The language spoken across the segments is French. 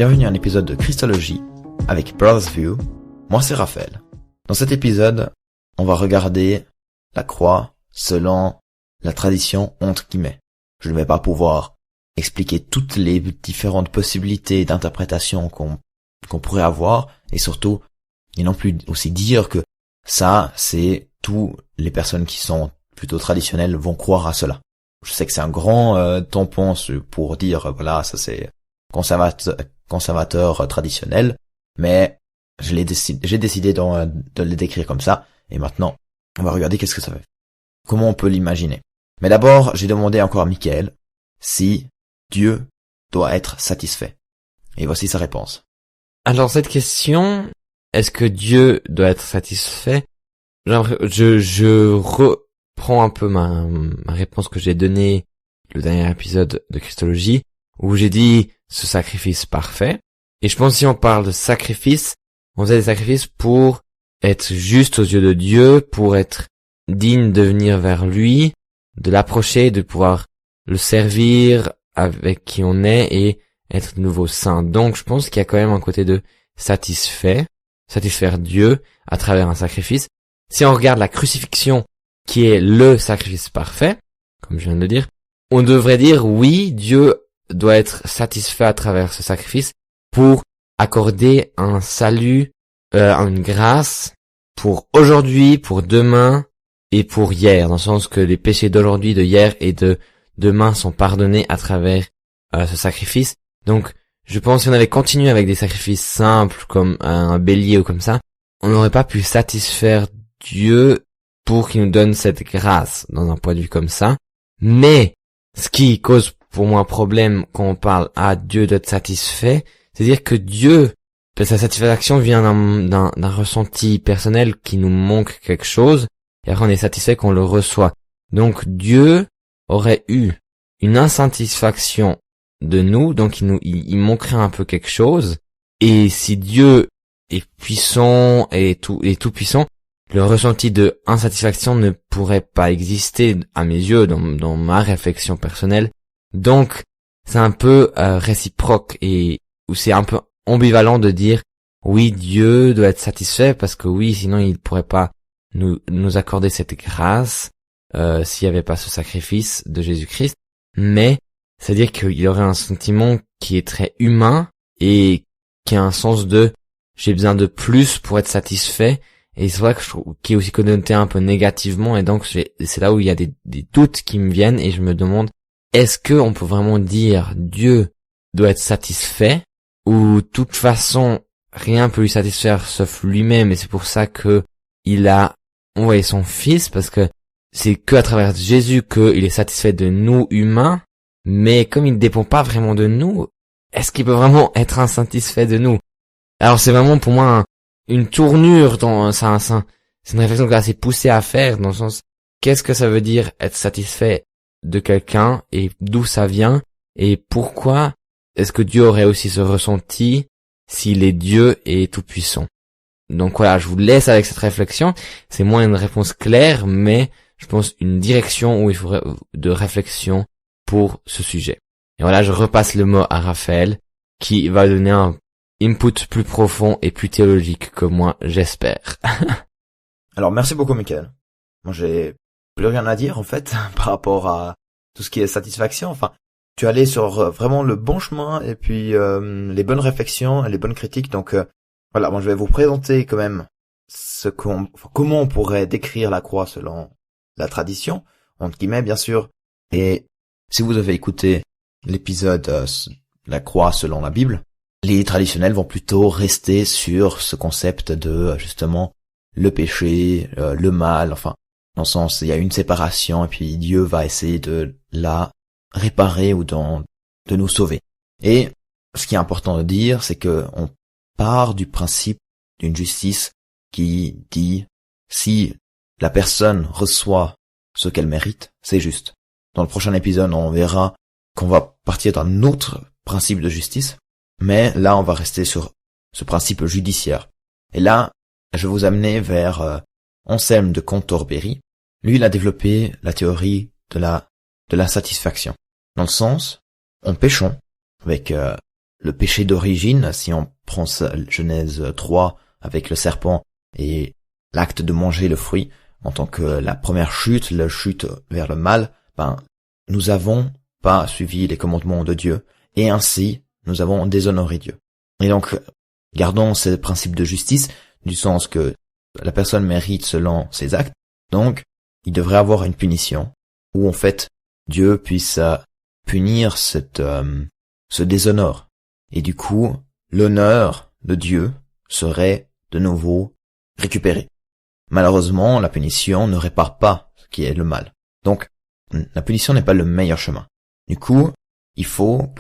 Bienvenue à un épisode de Christologie avec Brothers View. Moi c'est Raphaël. Dans cet épisode, on va regarder la croix selon la tradition entre guillemets. Je ne vais pas pouvoir expliquer toutes les différentes possibilités d'interprétation qu'on pourrait avoir, et surtout, et non plus aussi dire que ça, c'est tous les personnes qui sont plutôt traditionnelles vont croire à cela. Je sais que c'est un grand tampon pour dire, voilà, ça c'est conservateur traditionnel, mais j'ai décidé de le décrire comme ça, et maintenant, on va regarder qu'est-ce que ça fait. Comment on peut l'imaginer. Mais d'abord, j'ai demandé encore à Michael si Dieu doit être satisfait. Et voici sa réponse. Alors cette question, est-ce que Dieu doit être satisfait? Je reprends un peu ma réponse que j'ai donnée le dernier épisode de Christologie, où j'ai dit ce sacrifice parfait. Et je pense que si on parle de sacrifice, on faisait des sacrifices pour être juste aux yeux de Dieu, pour être digne de venir vers lui, de l'approcher, de pouvoir le servir avec qui on est et être de nouveau saint. Donc je pense qu'il y a quand même un côté de satisfaire Dieu à travers un sacrifice. Si on regarde la crucifixion, qui est le sacrifice parfait, comme je viens de le dire, on devrait dire oui, Dieu doit être satisfait à travers ce sacrifice pour accorder un salut, une grâce pour aujourd'hui, pour demain et pour hier, dans le sens que les péchés d'aujourd'hui, de hier et de demain sont pardonnés à travers ce sacrifice. Donc, je pense que si on avait continué avec des sacrifices simples comme un bélier ou comme ça, on n'aurait pas pu satisfaire Dieu pour qu'il nous donne cette grâce dans un point de vue comme ça. Mais ce qui cause pour moi un problème quand on parle à Dieu d'être satisfait, c'est-à-dire que Dieu, sa satisfaction vient d'un ressenti personnel qui nous manque quelque chose, et après on est satisfait qu'on le reçoit. Donc Dieu aurait eu une insatisfaction de nous, donc il manquerait un peu quelque chose, et si Dieu est puissant et tout puissant, le ressenti de insatisfaction ne pourrait pas exister à mes yeux dans ma réflexion personnelle. Donc c'est un peu réciproque et ou c'est un peu ambivalent de dire oui, Dieu doit être satisfait parce que oui, sinon il pourrait pas nous accorder cette grâce s'il y avait pas ce sacrifice de Jésus-Christ. Mais c'est-à-dire qu'il y aurait un sentiment qui est très humain et qui a un sens de j'ai besoin de plus pour être satisfait. Et c'est vrai que je trouve qui est aussi connoté un peu négativement, et donc c'est là où il y a des doutes qui me viennent et je me demande est-ce que on peut vraiment dire Dieu doit être satisfait, ou de toute façon rien peut lui satisfaire sauf lui-même, et c'est pour ça que il a envoyé son fils, parce que c'est que à travers Jésus qu'il est satisfait de nous humains, mais comme il ne dépend pas vraiment de nous, est-ce qu'il peut vraiment être insatisfait de nous? Alors c'est vraiment pour moi une tournure dans c'est une réflexion assez poussée à faire, dans le sens qu'est-ce que ça veut dire être satisfait de quelqu'un et d'où ça vient et pourquoi est-ce que Dieu aurait aussi ce ressenti s'il est Dieu et tout puissant. Donc voilà, je vous laisse avec cette réflexion. C'est moins une réponse claire, mais je pense une direction où il faudrait de réflexion pour ce sujet. Et voilà, je repasse le mot à Raphaël qui va donner un input plus profond et plus théologique que moi, j'espère. Alors merci beaucoup Michael. Moi j'ai plus rien à dire en fait par rapport à tout ce qui est satisfaction. Enfin, tu allais sur vraiment le bon chemin et puis les bonnes réflexions et les bonnes critiques. Donc voilà, moi je vais vous présenter quand même comment on pourrait décrire la croix selon la tradition, entre guillemets bien sûr. Et si vous avez écouté l'épisode la croix selon la Bible, les traditionnels vont plutôt rester sur ce concept de justement le péché, le mal, enfin dans le sens il y a une séparation et puis Dieu va essayer de la réparer ou de nous sauver. Et ce qui est important de dire, c'est que on part du principe d'une justice qui dit si la personne reçoit ce qu'elle mérite, c'est juste. Dans le prochain épisode, on verra qu'on va partir d'un autre principe de justice, mais là, on va rester sur ce principe judiciaire. Et là, je vais vous amener vers Anselme de Cantorbéry. Lui, il a développé la théorie de la satisfaction. Dans le sens, en péchant avec le péché d'origine, si on prend Genèse 3 avec le serpent et l'acte de manger le fruit, en tant que la première chute, la chute vers le mal, nous avons pas suivi les commandements de Dieu, et ainsi, nous avons déshonoré Dieu. Et donc, gardons ce principe de justice, du sens que la personne mérite selon ses actes, donc, il devrait avoir une punition, où en fait, Dieu puisse punir ce déshonneur. Et du coup, l'honneur de Dieu serait de nouveau récupéré. Malheureusement, la punition ne répare pas ce qui est le mal. Donc, la punition n'est pas le meilleur chemin. Du coup, il faut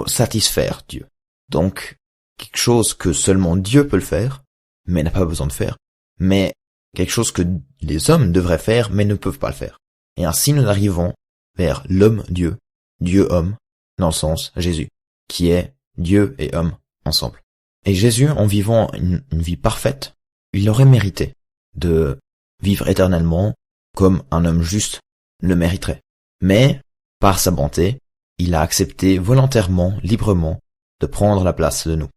satisfaire Dieu. Donc, quelque chose que seulement Dieu peut le faire, mais n'a pas besoin de faire, mais quelque chose que les hommes devraient faire, mais ne peuvent pas le faire. Et ainsi, nous arrivons vers l'homme-Dieu, Dieu-homme, dans le sens Jésus, qui est Dieu et homme ensemble. Et Jésus, en vivant une vie parfaite, il aurait mérité de vivre éternellement comme un homme juste le mériterait. Mais, par sa bonté, il a accepté volontairement, librement, de prendre la place de nous.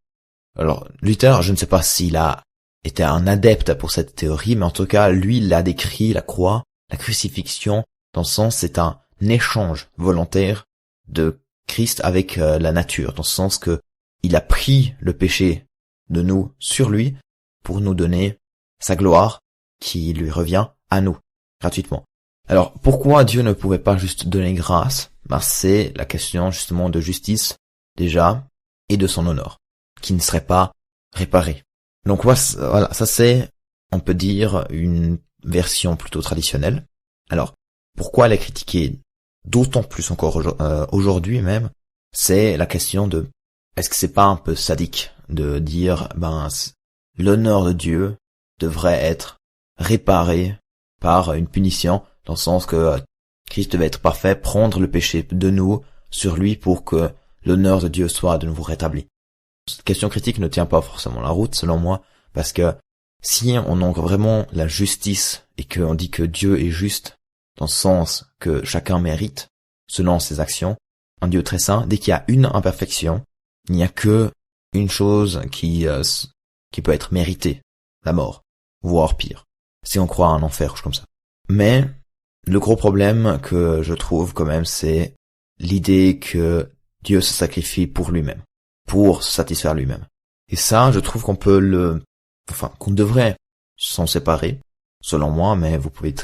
Alors, Luther, je ne sais pas s'il a été un adepte pour cette théorie, mais en tout cas, lui, il a décrit la croix, la crucifixion, dans le sens, c'est un échange volontaire de Christ avec la nature, dans le sens que il a pris le péché de nous sur lui pour nous donner sa gloire qui lui revient à nous, gratuitement. Alors, pourquoi Dieu ne pouvait pas juste donner grâce? C'est la question justement de justice, déjà, et de son honneur, qui ne serait pas réparé. Donc voilà, ça c'est, on peut dire, une version plutôt traditionnelle. Alors, pourquoi elle est critiquée d'autant plus encore aujourd'hui même? C'est la question de, est-ce que c'est pas un peu sadique de dire, l'honneur de Dieu devrait être réparé par une punition, dans le sens que Christ devait être parfait, prendre le péché de nous sur lui pour que l'honneur de Dieu soit de nouveau rétabli. Cette question critique ne tient pas forcément la route, selon moi, parce que si on ancre vraiment la justice et qu'on dit que Dieu est juste, dans le sens que chacun mérite, selon ses actions, un Dieu très saint, dès qu'il y a une imperfection, il n'y a que une chose qui peut être méritée, la mort, voire pire, si on croit à un enfer ou chose comme ça. Mais le gros problème que je trouve quand même, c'est l'idée que Dieu se sacrifie pour lui-même, pour se satisfaire lui-même. Et ça, je trouve qu'on devrait s'en séparer, selon moi, mais vous pouvez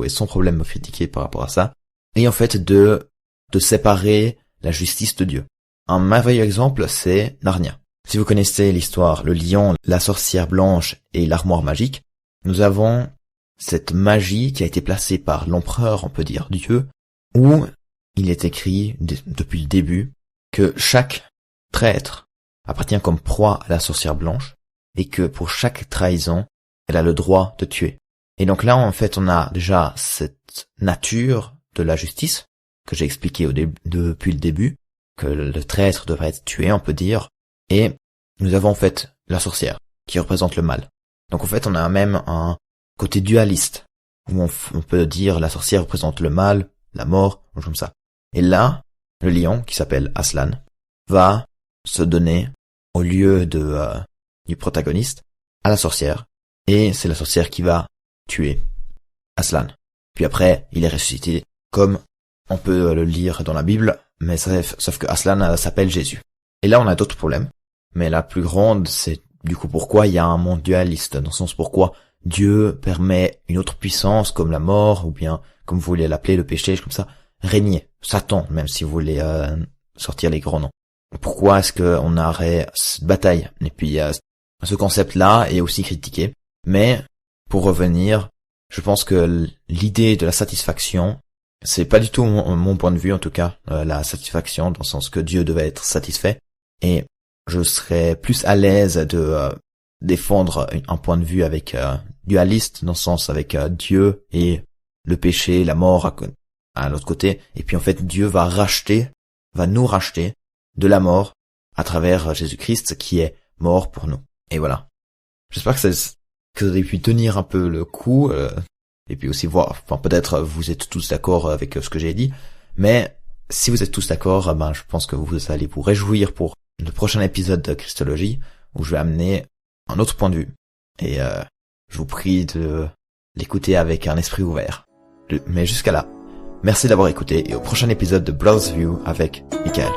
sans problème me critiquer par rapport à ça. Et en fait, de séparer la justice de Dieu. Un merveilleux exemple, c'est Narnia. Si vous connaissez l'histoire, le lion, la sorcière blanche et l'armoire magique, nous avons cette magie qui a été placée par l'empereur, on peut dire Dieu, où il est écrit depuis le début que chaque traître appartient comme proie à la sorcière blanche et que pour chaque trahison, elle a le droit de tuer. Et donc là, en fait, on a déjà cette nature de la justice que j'ai expliqué depuis le début, que le traître devrait être tué, on peut dire, et nous avons en fait la sorcière qui représente le mal. Donc en fait, on a même un côté dualiste où on peut dire la sorcière représente le mal, la mort, comme ça. Et là, le lion, qui s'appelle Aslan, va se donner au lieu du protagoniste à la sorcière, et c'est la sorcière qui va tuer Aslan. Puis après, il est ressuscité comme on peut le lire dans la Bible, mais sauf que Aslan s'appelle Jésus. Et là, on a d'autres problèmes, mais la plus grande, c'est du coup pourquoi il y a un monde dualiste, dans le sens pourquoi Dieu permet une autre puissance comme la mort, ou bien, comme vous voulez l'appeler, le péché, comme ça, régner. Satan, même si vous voulez sortir les grands noms. Pourquoi est-ce qu'on aurait cette bataille? Et puis, ce concept-là est aussi critiqué. Mais, pour revenir, je pense que l'idée de la satisfaction, c'est pas du tout mon point de vue, en tout cas, la satisfaction, dans le sens que Dieu devait être satisfait. Et je serais plus à l'aise de défendre un point de vue avec dualiste, dans le sens avec Dieu et le péché, la mort à l'autre côté. Et puis en fait, Dieu va nous racheter de la mort à travers Jésus-Christ qui est mort pour nous. Et voilà. J'espère que vous avez pu tenir un peu le coup, et puis aussi voir, peut-être vous êtes tous d'accord avec ce que j'ai dit, mais si vous êtes tous d'accord, je pense que vous allez vous réjouir pour le prochain épisode de Christologie, où je vais amener un autre point de vue. Et je vous prie de l'écouter avec un esprit ouvert. Mais jusqu'à là, merci d'avoir écouté et au prochain épisode de Brothers View avec Michael.